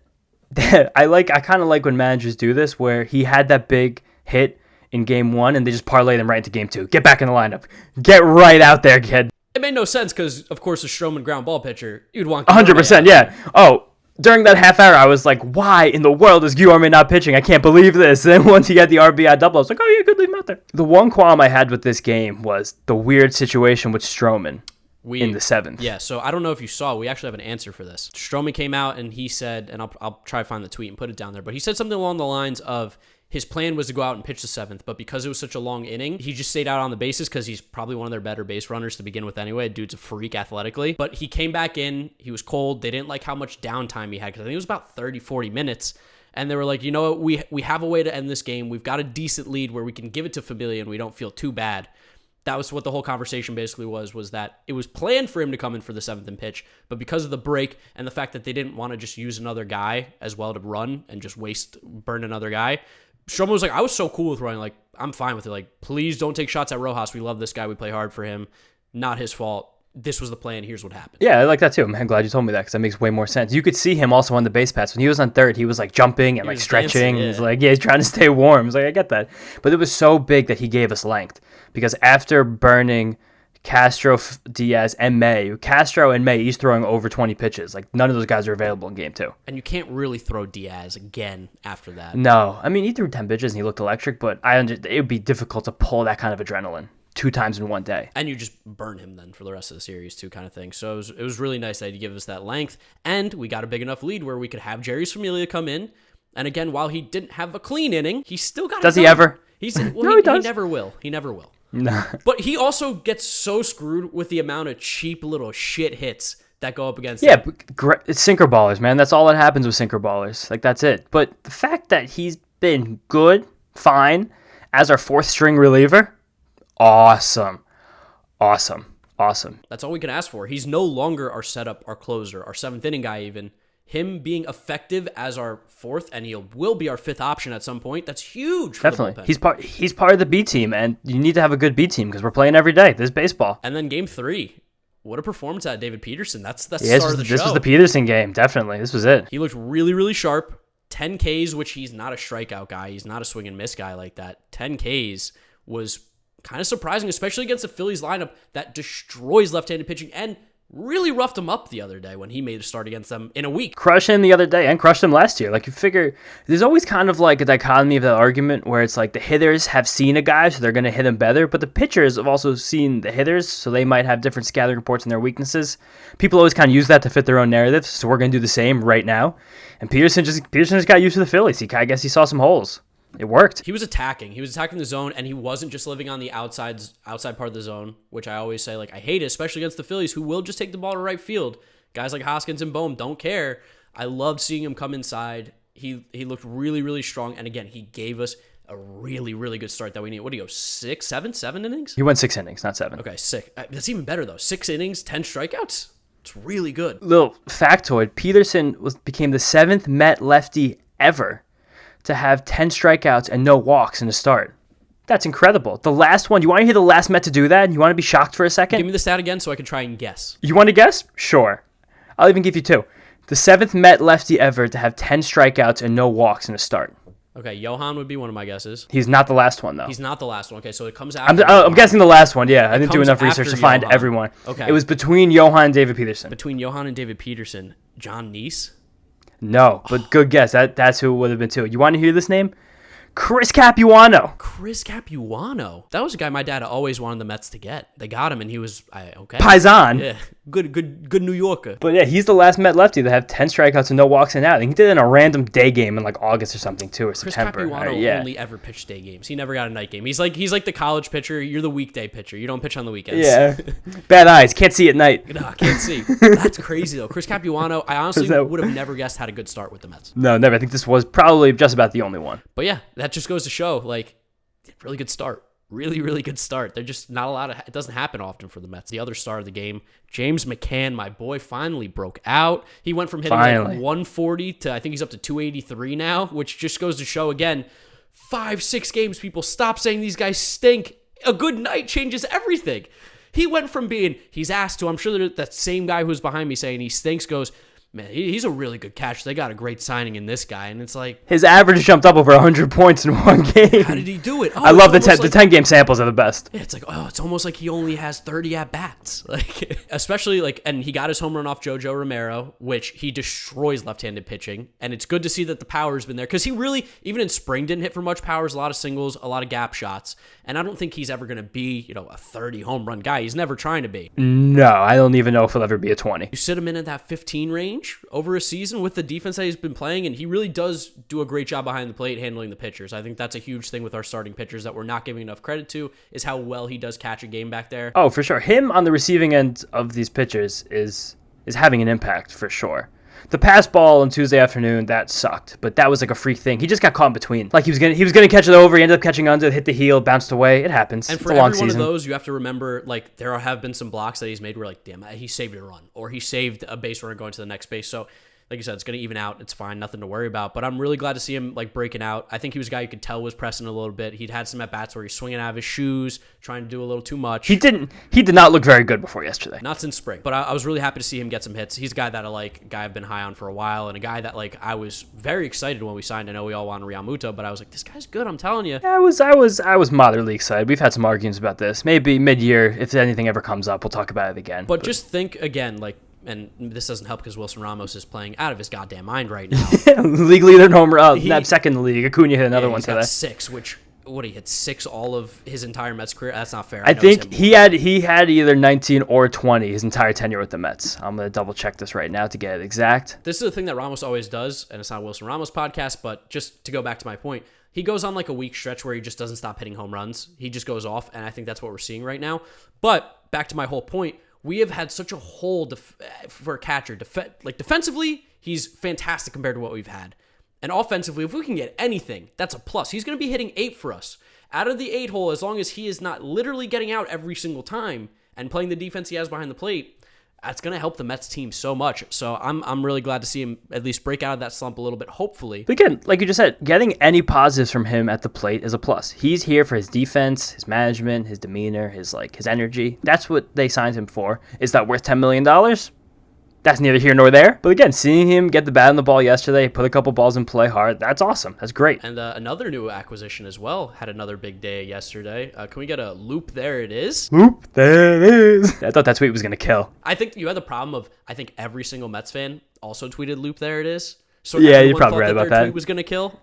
I kind of like when managers do this, where he had that big hit in Game 1 and they just parlay them right into Game 2. Get back in the lineup. Get right out there, kid. It made no sense because, of course, a Stroman ground ball pitcher, you'd want 100%, yeah. Oh, during that half hour, I was like, why in the world is Guillorme not pitching? I can't believe this. And then once he got the RBI double, I was like, oh, yeah, good, leave him out there. The one qualm I had with this game was the weird situation with Stroman in the 7th. Yeah, so I don't know if you saw, we actually have an answer for this. Stroman came out and he said, and I'll try to find the tweet and put it down there, but he said something along the lines of, his plan was to go out and pitch the 7th, but because it was such a long inning, he just stayed out on the bases because he's probably one of their better base runners to begin with anyway. Dude's a freak athletically. But he came back in. He was cold. They didn't like how much downtime he had because I think it was about 30, 40 minutes. And they were like, you know what? We have a way to end this game. We've got a decent lead where we can give it to Familia and we don't feel too bad. That was what the whole conversation basically was that it was planned for him to come in for the 7th and pitch, but because of the break and the fact that they didn't want to just use another guy as well to run and just burn another guy, Stroman was like, I was so cool with running. Like, I'm fine with it. Like, please don't take shots at Rojas. We love this guy. We play hard for him. Not his fault. This was the plan. Here's what happened. Yeah, I like that too. I'm glad you told me that because that makes way more sense. You could see him also on the base paths. When he was on third, he was like jumping and like stretching. Dancing, yeah. He's like, he's trying to stay warm. It's like, I get that. But it was so big that he gave us length because after burning Castro, Diaz, and May. Castro and May each throwing over 20 pitches. Like, none of those guys are available in Game 2. And you can't really throw Diaz again after that. No. I mean, he threw 10 pitches and he looked electric, but it would be difficult to pull that kind of adrenaline 2 times in one day. And you just burn him then for the rest of the series too, kind of thing. So it was really nice that he gave us that length. And we got a big enough lead where we could have Jerry's Familia come in. And again, while he didn't have a clean inning, he still got it done. Does he ever? No, he does. He never will. He never will. No. But he also gets so screwed with the amount of cheap little shit hits that go up against him. Yeah, it's sinker ballers, man. That's all that happens with sinker ballers. Like, that's it. But the fact that he's been good, fine, as our 4th string reliever, awesome. That's all we can ask for. He's no longer our setup, our closer, our 7th inning guy even. him being effective as our fourth, and he will be our fifth option at some point. That's huge. For Definitely. The bullpen. He's part of the B team, and you need to have a good B team because we're playing every day. This is baseball. And then game 3. What a performance at David Peterson. That's the start of the show. This was the Peterson game, definitely. This was it. He looked really, really sharp. 10 Ks, which he's not a strikeout guy. He's not a swing and miss guy like that. 10 Ks was kind of surprising, especially against the Phillies lineup that destroys left-handed pitching and really roughed him up the other day when he made a start against them in a week. Crushed him the other day and crushed him last year. Like, you figure, there's always kind of like a dichotomy of that argument where it's like the hitters have seen a guy, so they're going to hit him better, but the pitchers have also seen the hitters, so they might have different scouting reports and their weaknesses. People always kind of use that to fit their own narratives, so we're going to do the same right now. And Peterson just got used to the Phillies. I guess he saw some holes. It worked. He was attacking the zone, and he wasn't just living on the outside part of the zone, which I always say, like, I hate it, especially against the Phillies, who will just take the ball to right field. Guys like Hoskins and Bohm don't care. I loved seeing him come inside. He looked really, really strong, and again, he gave us a really, really good start that we need. What do you go, 7 innings? He went 6 innings, not 7. Okay, 6. That's even better, though. 6 innings, 10 strikeouts. It's really good. Little factoid, Peterson became the 7th Met lefty ever to have 10 strikeouts and no walks in a start. That's incredible. The last one, you want to hear the last Met to do that? You want to be shocked for a second? Give me the stat again so I can try and guess. You want to guess? Sure. I'll even give you 2. The 7th Met lefty ever to have 10 strikeouts and no walks in a start. Okay, Johan would be one of my guesses. He's not the last one, though. He's not the last one. Okay, so it comes after. I'm guessing the last one, yeah. I didn't do enough research to find everyone. Okay. It was between Johan and David Peterson. Between Johan and David Peterson, John Neese? No, but good guess. That's who it would have been too. You want to hear this name? Chris Capuano. Chris Capuano. That was a guy my dad always wanted the Mets to get. They got him, and he was okay. Paisan. Yeah, good New Yorker. But yeah, he's the last Met lefty to have 10 strikeouts and no walks in and out. He did it in a random day game in like August or something too, or September. Chris Capuano only ever pitched day games. He never got a night game. He's like the college pitcher. You're the weekday pitcher. You don't pitch on the weekends. Yeah. Bad eyes. Can't see at night. No, can't see. That's crazy though. Chris Capuano. I honestly would have never guessed had a good start with the Mets. No, never. I think this was probably just about the only one. But yeah, that just goes to show, like, really good start. Really, really good start. They're just not a lot of... It doesn't happen often for the Mets. The other star of the game, James McCann, my boy, finally broke out. He went from hitting like 140 to, I think he's up to 283 now, which just goes to show, again, 5-6 games, people stop saying these guys stink. A good night changes everything. He went from being, he's asked to, I'm sure that same guy who's behind me saying he stinks goes, man, he's a really good catcher. They got a great signing in this guy. And it's like... His average jumped up over 100 points in one game. How did he do it? I love the 10-game samples are the best. Yeah, it's like, it's almost like he only has 30 at-bats. Like, especially, like, and he got his home run off JoJo Romero, which he destroys left-handed pitching. And it's good to see that the power's been there. Because he really, even in spring, didn't hit for much powers, a lot of singles, a lot of gap shots. And I don't think he's ever going to be, a 30 home run guy. He's never trying to be. No, I don't even know if he'll ever be a 20. You sit him in at that 15 range over a season with the defense that he's been playing, and he really does do a great job behind the plate handling the pitchers. I think that's a huge thing with our starting pitchers that we're not giving enough credit to, is how well he does catch a game back there. Oh, for sure. Him on the receiving end of these pitchers is having an impact for sure. The pass ball on Tuesday afternoon, that sucked, but that was like a freak thing. He just got caught in between. Like he was gonna catch it over, he ended up catching under, hit the heel, bounced away. It happens. And for it's a long every one season. of those, you have to remember, like, there have been some blocks that he's made where, like, damn, he saved a run, or he saved a base runner going to the next base. So, like you said, it's going to even out. It's fine. Nothing to worry about. But I'm really glad to see him, like, breaking out. I think he was a guy you could tell was pressing a little bit. He'd had some at-bats where he's swinging out of his shoes, trying to do a little too much. He did not look very good before yesterday. Not since spring. But I was really happy to see him get some hits. He's a guy that I like, a guy I've been high on for a while, and a guy that, like, I was very excited when we signed. I know we all wanted Real Muto, but I was like, this guy's good, I'm telling you. Yeah, I was moderately excited. We've had some arguments about this. Maybe mid-year, if anything ever comes up, we'll talk about it again. But just think, again, like, and this doesn't help because Wilson Ramos is playing out of his goddamn mind right now. League leader in home run. Second in the league. Acuna hit another one today. Got 6, which, he hit 6 all of his entire Mets career? That's not fair. I think he had either 19 or 20 his entire tenure with the Mets. I'm going to double check this right now to get it exact. This is the thing that Ramos always does, and it's not a Wilson Ramos podcast, but just to go back to my point, he goes on like a week stretch where he just doesn't stop hitting home runs. He just goes off, and I think that's what we're seeing right now. But back to my whole point, we have had such a hole for a catcher. Defensively, he's fantastic compared to what we've had. And offensively, if we can get anything, that's a plus. He's going to be hitting 8 for us. Out of the 8 hole, as long as he is not literally getting out every single time and playing the defense he has behind the plate, that's going to help the Mets team so much. So I'm really glad to see him at least break out of that slump a little bit, hopefully. But again, like you just said, getting any positives from him at the plate is a plus. He's here for his defense, his management, his demeanor, his energy. That's what they signed him for. Is that worth $10 million? That's neither here nor there. But again, seeing him get the bat on the ball yesterday, put a couple balls in play hard, that's awesome. That's great. And another new acquisition as well had another big day yesterday. Can we get a loop? There it is. Loop, there it is. I thought that tweet was going to kill. I think you had the problem of, I think every single Mets fan also tweeted loop, there it is. So yeah, you probably read about that. Tweet was going to kill.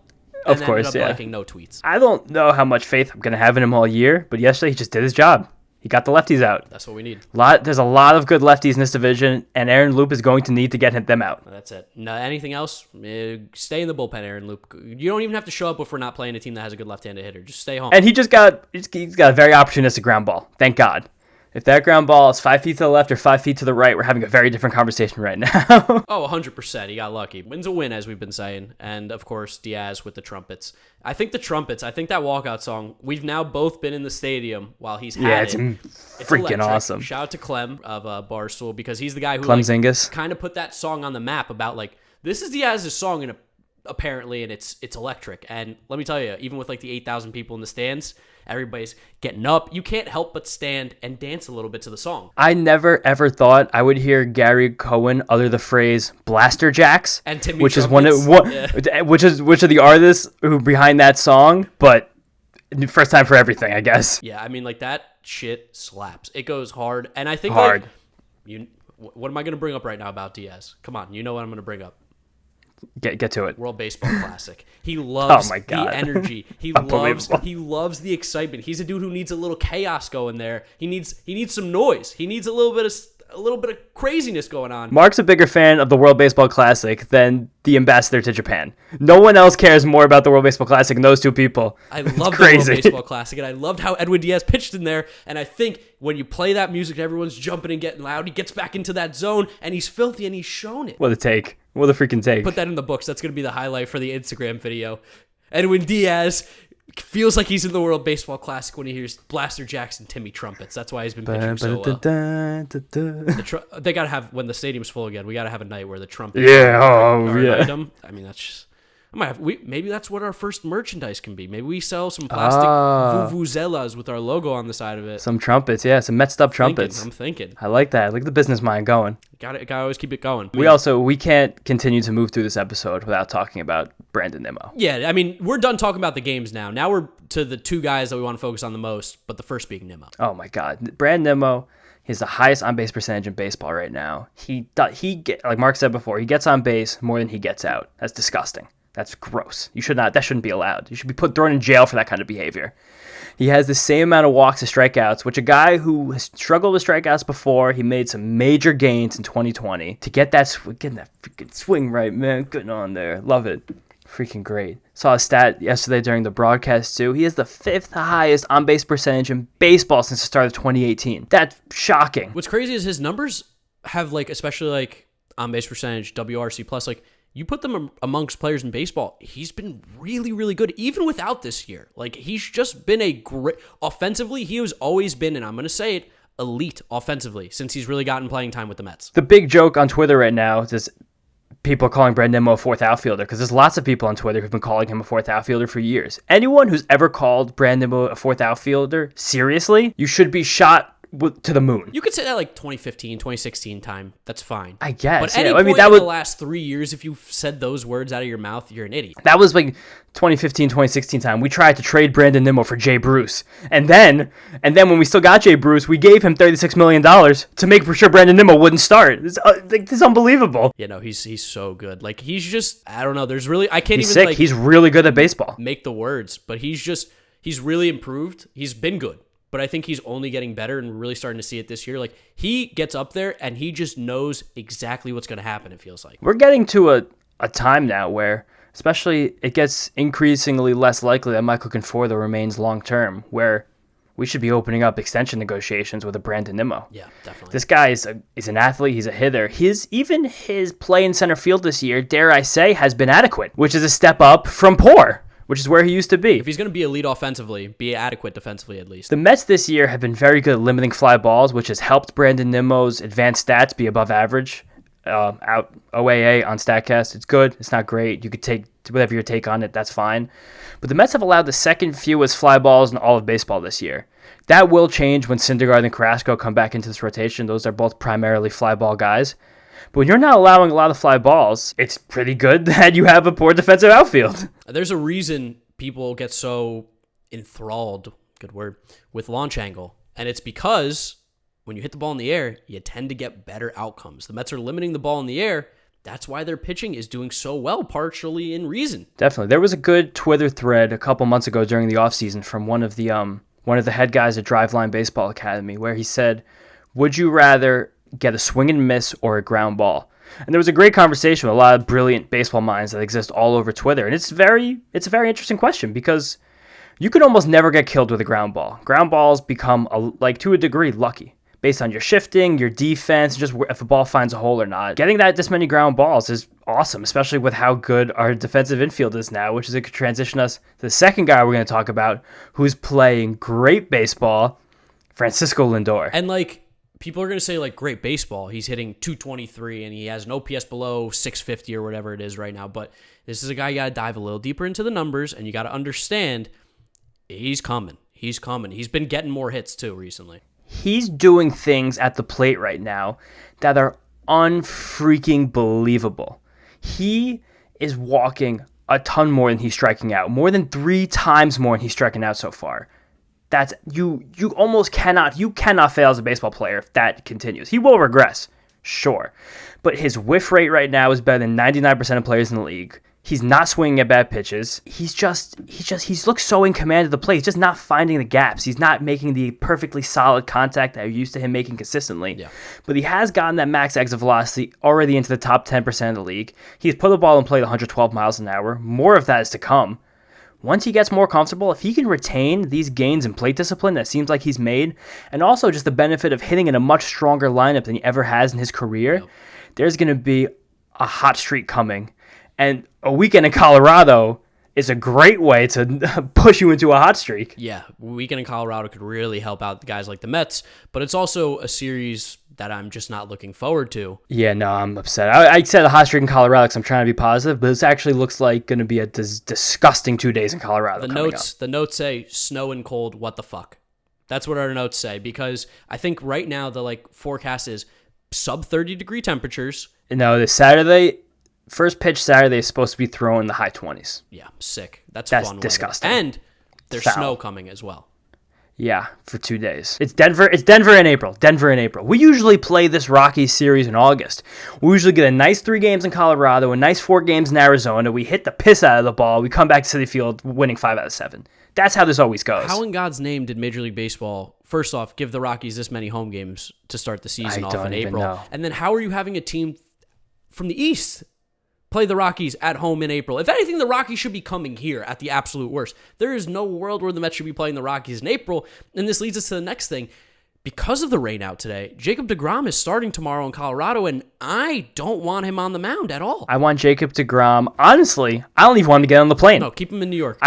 Of course, ended up yeah. liking no tweets. I don't know how much faith I'm going to have in him all year, but yesterday he just did his job. He got the lefties out. That's what we need. There's a lot of good lefties in this division, and Aaron Loop is going to need to get them out. That's it. No, anything else? Stay in the bullpen, Aaron Loop. You don't even have to show up if we're not playing a team that has a good left-handed hitter. Just stay home. And he's got a very opportunistic ground ball. Thank God. If that ground ball is 5 feet to the left or 5 feet to the right, we're having a very different conversation right now. Oh, 100%. He got lucky. Win's a win, as we've been saying. And, of course, Diaz with the trumpets. I think that walkout song, we've now both been in the stadium while he's had it. It's freaking electric. Awesome. Shout out to Clem of Barstool, because he's the guy who kind of put that song on the map about, this is Diaz's song, apparently, and it's electric. And let me tell you, even with the 8,000 people in the stands, everybody's getting up. You can't help but stand and dance a little bit to the song. I never ever thought I would hear Gary Cohen utter the phrase "Blaster Jacks," and Timmy which Trumpets. Which are the artists who behind that song. But first time for everything, I guess. Yeah, I mean, that shit slaps. It goes hard, and I think hard. What am I going to bring up right now about Diaz? Come on, you know what I'm going to bring up. Get to it. World Baseball Classic. He loves oh my God. the energy. He loves the excitement. He's a dude who needs a little chaos going there. He needs some noise. He needs a little bit of craziness going on. Mark's a bigger fan of the World Baseball Classic than the ambassador to Japan. No one else cares more about the World Baseball Classic than those two people. I love the World Baseball Classic, and I loved how Edwin Diaz pitched in there. And I think when you play that music, everyone's jumping and getting loud. He gets back into that zone, and he's filthy, and he's shown it. What a take. What a freaking take. Put that in the books. That's going to be the highlight for the Instagram video. Edwin Diaz feels like he's in the World Baseball Classic when he hears Blaster Jackson, Timmy Trumpets. That's why he's been pitching so well. They got to have, when the stadium's full again, we got to have a night where the trumpets are an item. I mean, that's just... maybe that's what our first merchandise can be. Maybe we sell some plastic vuvuzelas with our logo on the side of it. Some trumpets, yeah, some Mets'd up trumpets. I'm thinking. I like that. I like the business mind going. Got to always keep it going. We can't continue to move through this episode without talking about Brandon Nimmo. Yeah, I mean, we're done talking about the games now. Now we're to the two guys that we want to focus on the most, but the first being Nimmo. Oh my God, Brandon Nimmo. He's the highest on base percentage in baseball right now. Like Mark said before, he gets on base more than he gets out. That's disgusting. That's gross. That shouldn't be allowed. You should be thrown in jail for that kind of behavior. He has the same amount of walks as strikeouts, which a guy who has struggled with strikeouts before, he made some major gains in 2020 to getting that freaking swing right, man. Getting on there. Love it. Freaking great. Saw a stat yesterday during the broadcast too. He has the 5th highest on-base percentage in baseball since the start of 2018. That's shocking. What's crazy is his numbers have especially on-base percentage, WRC plus, you put them amongst players in baseball, he's been really, really good, even without this year. He's just been a great... Offensively, he has always been, and I'm going to say it, elite offensively since he's really gotten playing time with the Mets. The big joke on Twitter right now is people are calling Brandon Nimmo a 4th outfielder, because there's lots of people on Twitter who've been calling him a 4th outfielder for years. Anyone who's ever called Brandon Nimmo a 4th outfielder, seriously, you should be shot to the moon. You could say that 2015, 2016 time. That's fine. I guess. But any point in the last 3 years, if you've said those words out of your mouth, you're an idiot. That was 2015, 2016 time. We tried to trade Brandon Nimmo for Jay Bruce. And then when we still got Jay Bruce, we gave him $36 million to make for sure Brandon Nimmo wouldn't start. It's unbelievable. Yeah, no, he's so good. He's just, I don't know. There's really, I can't he's even sick. He's really good at baseball. Make the words, but he's really improved. He's been good. But I think he's only getting better, and we're really starting to see it this year. He gets up there, and he just knows exactly what's going to happen, it feels like. We're getting to a time now where, especially, it gets increasingly less likely that Michael Conforto remains long-term, where we should be opening up extension negotiations with a Brandon Nimmo. Yeah, definitely. This guy is an athlete. He's a hitter. Even his play in center field this year, dare I say, has been adequate, which is a step up from poor, which is where he used to be. If he's going to be elite offensively, be adequate defensively at least. The Mets this year have been very good at limiting fly balls, which has helped Brandon Nimmo's advanced stats be above average. Out OAA on StatCast, it's good. It's not great. You could take whatever your take on it. That's fine. But the Mets have allowed the second fewest fly balls in all of baseball this year. That will change when Syndergaard and Carrasco come back into this rotation. Those are both primarily fly ball guys. But when you're not allowing a lot of fly balls, it's pretty good that you have a poor defensive outfield. There's a reason people get so enthralled, good word, with launch angle. And it's because when you hit the ball in the air, you tend to get better outcomes. The Mets are limiting the ball in the air. That's why their pitching is doing so well, partially in reason. Definitely. There was a good Twitter thread a couple months ago during the offseason from one of the head guys at Driveline Baseball Academy where he said, would you rather get a swing and miss or a ground ball? And there was a great conversation with a lot of brilliant baseball minds that exist all over Twitter. And it's a very interesting question because you can almost never get killed with a ground ball. Ground balls become, to a degree, lucky. Based on your shifting, your defense, just if a ball finds a hole or not. Getting this many ground balls is awesome, especially with how good our defensive infield is now, which is it could transition us to the second guy we're going to talk about, who's playing great baseball, Francisco Lindor. And people are going to say great baseball. He's hitting 223 and he has an OPS below 650 or whatever it is right now. But this is a guy you got to dive a little deeper into the numbers and you got to understand he's coming. He's coming. He's been getting more hits too recently. He's doing things at the plate right now that are unfreaking believable. He is walking a ton more than he's striking out, more than 3 times more than he's striking out so far. That's you cannot fail as a baseball player if that continues. He will regress, sure, but his whiff rate right now is better than 99% of players in the league. He's not swinging at bad pitches. He looks so in command of the plate. He's just not finding the gaps. He's not making the perfectly solid contact that you're used to him making consistently. Yeah. But he has gotten that max exit velocity already into the top 10% of the league. He's put the ball in play at 112 miles an hour. More of that is to come. Once he gets more comfortable, if he can retain these gains in plate discipline that seems like he's made, and also just the benefit of hitting in a much stronger lineup than he ever has in his career, there's going to be a hot streak coming. And a weekend in Colorado is a great way to push you into a hot streak. Yeah, weekend in Colorado could really help out guys like the Mets, but it's also a series that I'm just not looking forward to. Yeah, no, I'm upset. I said a hot streak in Colorado because I'm trying to be positive, but this actually looks like going to be a disgusting 2 days in Colorado. The notes say snow and cold, what the fuck? That's what our notes say, because I think right now the forecast is sub 30-degree temperatures. No, this Saturday... First pitch Saturday is supposed to be thrown in the high 20s. Yeah, sick. That's fun. Disgusting. And there's snow coming as well. Yeah, for 2 days. It's Denver in April. We usually play this Rockies series in August. We usually get a nice 3 games in Colorado, a nice 4 games in Arizona. We hit the piss out of the ball. We come back to Citi Field winning 5 out of 7. That's how this always goes. How in God's name did Major League Baseball, first off, give the Rockies this many home games to start the season off in April? Know. And then how are you having a team from the East play the Rockies at home in April? If anything, the Rockies should be coming here at the absolute worst. There is no world where the Mets should be playing the Rockies in April. And this leads us to the next thing. Because of the rain out today, Jacob deGrom is starting tomorrow in Colorado, and I don't want him on the mound at all. I want Jacob deGrom. Honestly, I don't even want him to get on the plane. No, keep him in New York.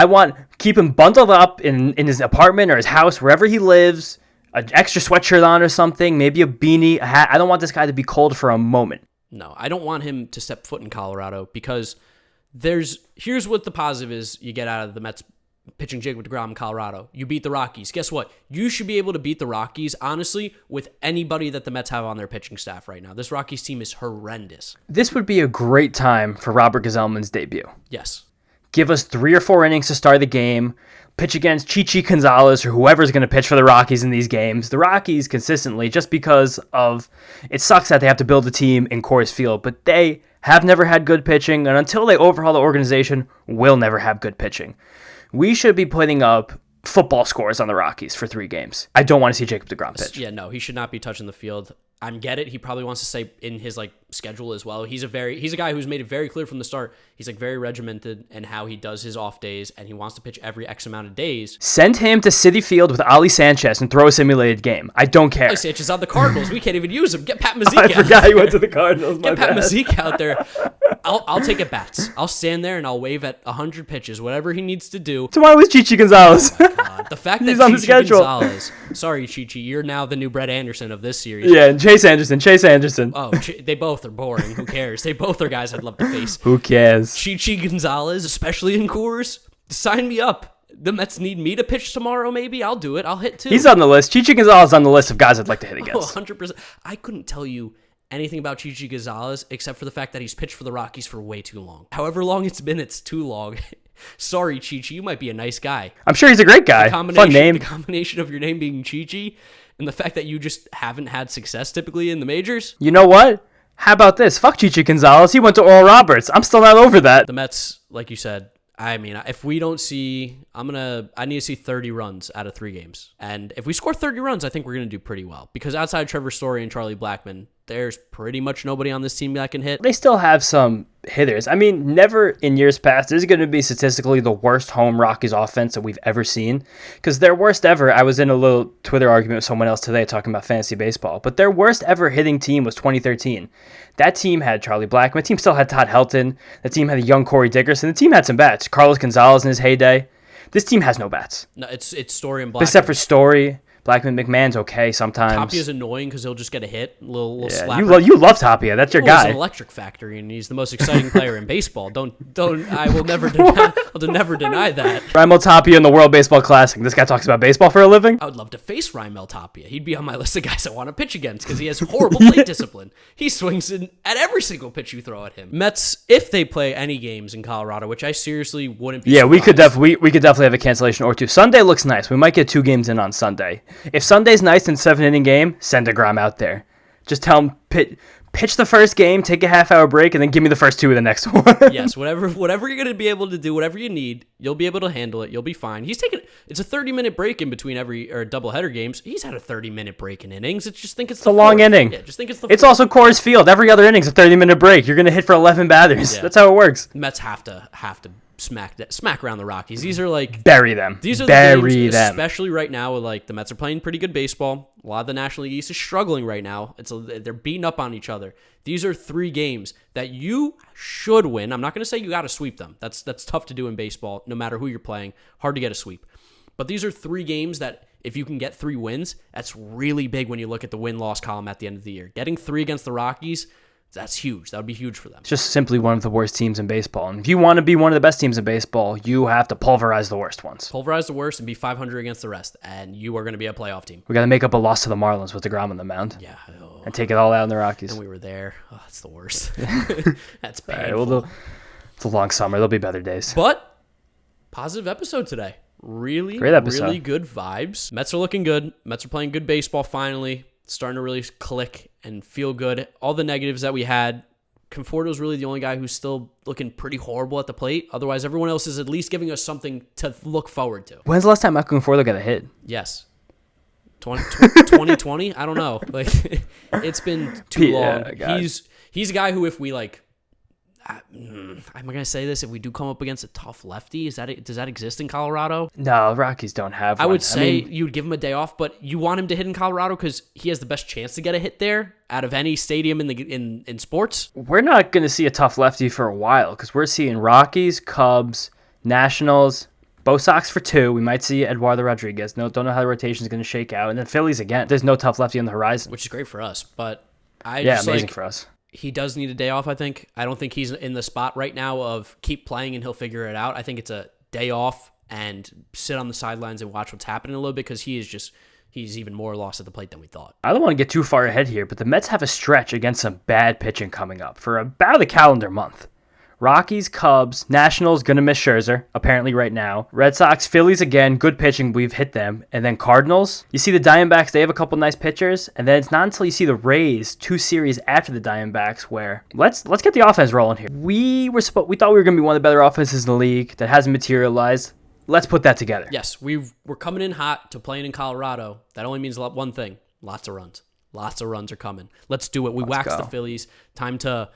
Keep him bundled up in his apartment or his house, wherever he lives, an extra sweatshirt on or something, maybe a beanie, a hat. I don't want this guy to be cold for a moment. No, I don't want him to step foot in Colorado because here's what the positive is you get out of the Mets pitching Jacob deGrom in Colorado. You beat the Rockies. Guess what? You should be able to beat the Rockies, honestly, with anybody that the Mets have on their pitching staff right now. This Rockies team is horrendous. This would be a great time for Robert Gsellman's debut. Yes. Give us 3 or 4 innings to start the game. Pitch against Chichi Gonzalez or whoever's going to pitch for the Rockies in these games. The Rockies consistently, just because of, it sucks that they have to build a team in Coors Field, but they have never had good pitching, and until they overhaul the organization, will never have good pitching. We should be putting up football scores on the Rockies for 3 games. I don't want to see Jacob deGrom pitch. Yeah, no, he should not be touching the field. I get it. He probably wants to stay in his like schedule as well. He's a guy who's made it very clear from the start. He's like very regimented in how he does his off days, and he wants to pitch every X amount of days. Send him to Citi Field with Ali Sanchez and throw a simulated game. I don't care. Ali Sanchez on the Cardinals. We can't even use him. Get Pat Mazeika. I forgot he went to the Cardinals. Get Pat Mazeika out there. I'll take at bats. I'll stand there and I'll wave at 100 pitches, whatever he needs to do. Tomorrow is Chichi Gonzalez. God. The fact that He's on the schedule. Gonzalez, sorry Chichi, you're now the new Brett Anderson of this series. Yeah, and Chase Anderson. Oh, they both are boring. Who cares? They both are guys I'd love to face. Who cares? Chichi Gonzalez, especially in Coors, sign me up. The Mets need me to pitch tomorrow, maybe. I'll do it. I'll hit too. He's on the list. Chichi Gonzalez is on the list of guys I'd like to hit against. 100%. I couldn't tell you anything about Chichi Gonzalez except for the fact that he's pitched for the Rockies for way too long. However long it's been, it's too long. Sorry, Chichi, you might be a nice guy. I'm sure he's a great guy. Fun name. The combination of your name being Chichi and the fact that you just haven't had success typically in the majors. You know what? How about this? Fuck Chichi Gonzalez. He went to Oral Roberts. I'm still not over that. The Mets, like you said, I mean, if we don't see, I need to see 30 runs out of 3 games. And if we score 30 runs, I think we're going to do pretty well. Because outside Trevor Story and Charlie Blackmon, there's pretty much nobody on this team that can hit. They still have some hitters. I mean, never in years past is going to be statistically the worst home Rockies offense that we've ever seen. Because their worst ever, I was in a little Twitter argument with someone else today talking about fantasy baseball, but their worst ever hitting team was 2013. That team had Charlie Blackmon. The team still had Todd Helton. The team had a young Corey Dickerson. The team had some bats. Carlos Gonzalez in his heyday. This team has no bats. No, it's Story and Blackmon. Except for Story. Blackmon, McMahon's okay sometimes. Tapia's annoying because he'll just get a hit, little slap. You love Tapia. That's your guy. He's an electric factory, and he's the most exciting player in baseball. I will never deny. I'll never deny that. Raimel Tapia in the World Baseball Classic. This guy talks about baseball for a living. I would love to face Raimel Tapia. He'd be on my list of guys I want to pitch against because he has horrible plate discipline. He swings at every single pitch you throw at him. Mets, if they play any games in Colorado, which I seriously wouldn't be. Yeah, we could definitely have a cancellation or two. Sunday looks nice. We might get 2 games in on Sunday. If Sunday's nice in 7-inning game, send DeGrom out there. Just tell him pitch the first game, take a half-hour break, and then give me the first 2 of the next one. Yes, whatever you're going to be able to do, whatever you need, you'll be able to handle it. You'll be fine. It's a 30-minute break in between every doubleheader games. He's had a 30-minute break in innings. It's a long inning. Yeah, just think it's the It's also Coors Field. Every other inning's a 30-minute break. You're going to hit for 11 batters. Yeah. That's how it works. Mets have to smack around the Rockies. These are like bury them. These are the games, especially right now. With like the Mets are playing pretty good baseball. A lot of the National League East is struggling right now. They're beating up on each other. These are 3 games that you should win. I'm not going to say you got to sweep them. That's tough to do in baseball. No matter who you're playing, hard to get a sweep. But these are 3 games that if you can get 3 wins, that's really big when you look at the win-loss column at the end of the year. Getting 3 against the Rockies. That's huge. That would be huge for them. It's just simply one of the worst teams in baseball. And if you want to be one of the best teams in baseball, you have to pulverize the worst ones. Pulverize the worst and be 500 against the rest. And you are going to be a playoff team. We got to make up a loss to the Marlins with DeGrom on the mound. Yeah. And take it all out in the Rockies. And we were there. Oh, that's the worst. That's painful. Right, well, it's a long summer. There'll be better days. But positive episode today. Really, great episode. Really good vibes. Mets are looking good. Mets are playing good baseball finally. Starting to really click and feel good. All the negatives that we had, Conforto's really the only guy who's still looking pretty horrible at the plate. Otherwise, everyone else is at least giving us something to look forward to. When's the last time Michael Conforto got a hit? Yes. 2020? I don't know. Like, it's been too long. He's a guy who, if we like, am I going to say this? If we do come up against a tough lefty, does that exist in Colorado? No, Rockies don't have one. I would say you'd give him a day off, but you want him to hit in Colorado because he has the best chance to get a hit there out of any stadium in sports. We're not going to see a tough lefty for a while because we're seeing Rockies, Cubs, Nationals, Bo Sox for 2. We might see Eduardo Rodriguez. Don't know how the rotation is going to shake out. And then Phillies again. There's no tough lefty on the horizon. Which is great for us, but amazing for us. He does need a day off, I think. I don't think he's in the spot right now of keep playing and he'll figure it out. I think it's a day off and sit on the sidelines and watch what's happening a little bit because he's even more lost at the plate than we thought. I don't want to get too far ahead here, but the Mets have a stretch against some bad pitching coming up for about a calendar month. Rockies, Cubs, Nationals going to miss Scherzer, apparently right now. Red Sox, Phillies again, good pitching, we've hit them. And then Cardinals, you see the Diamondbacks, they have a couple nice pitchers. And then it's not until you see the Rays 2 series after the Diamondbacks where let's get the offense rolling here. We thought we were going to be one of the better offenses in the league that hasn't materialized. Let's put that together. Yes, we're coming in hot to playing in Colorado. That only means one thing, lots of runs. Lots of runs are coming. Let's do it. We waxed the Phillies. Time to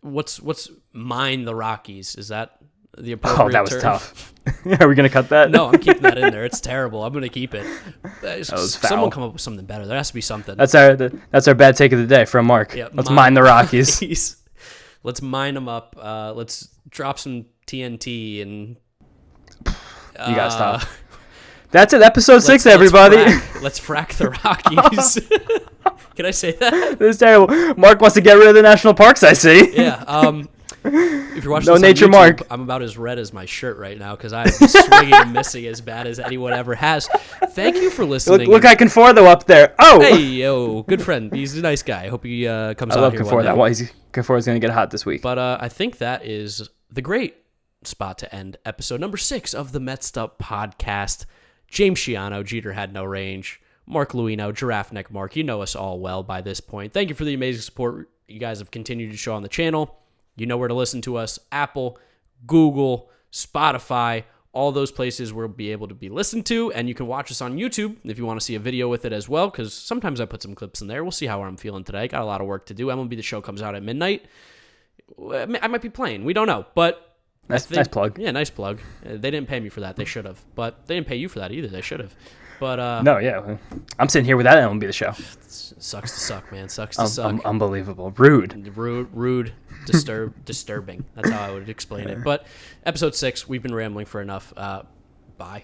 what's mine the Rockies. Is that the appropriate that was term? Tough. Are we gonna cut that? No, I'm keeping that in there. It's terrible. I'm gonna keep it. was foul. Someone come up with something better. There has to be something. That's our bad take of the day from Mark. Yeah, let's mine the Rockies. Let's mine them up. Let's drop some TNT and. You gotta stop. That's it. Episode 6, everybody. Let's frack the Rockies. Can I say that? This is terrible. Mark wants to get rid of the national parks. I see. Yeah. If you're watching No this nature, on YouTube, Mark. I'm about as red as my shirt right now because I'm swinging and missing as bad as anyone ever has. Thank you for listening. Look at Conforto up there. Oh. Hey, yo, good friend. He's a nice guy. I hope he comes I out love here Conforto. one day. Conforto's gonna get hot this week. But I think that is the great spot to end episode number 6 of the Mets'd podcast. James Shiano, Jeter had no range. Mark Luino, GiraffeNeckMarc. You know us all well by this point. Thank you for the amazing support you guys have continued to show on the channel. You know where to listen to us. Apple, Google, Spotify, all those places we'll be able to be listened to. And you can watch us on YouTube if you want to see a video with it as well, because sometimes I put some clips in there. We'll see how I'm feeling today. Got a lot of work to do. MLB The Show comes out at midnight. I might be playing. We don't know, but... Nice plug. Yeah, nice plug. They didn't pay me for that. They should have. But they didn't pay you for that either. They should have. But no, yeah. I'm sitting here with that MLB The Show. Sucks to suck, man. Sucks to suck. Unbelievable. Rude. Disturbing. That's how I would explain it. But episode 6, we've been rambling for enough. Bye.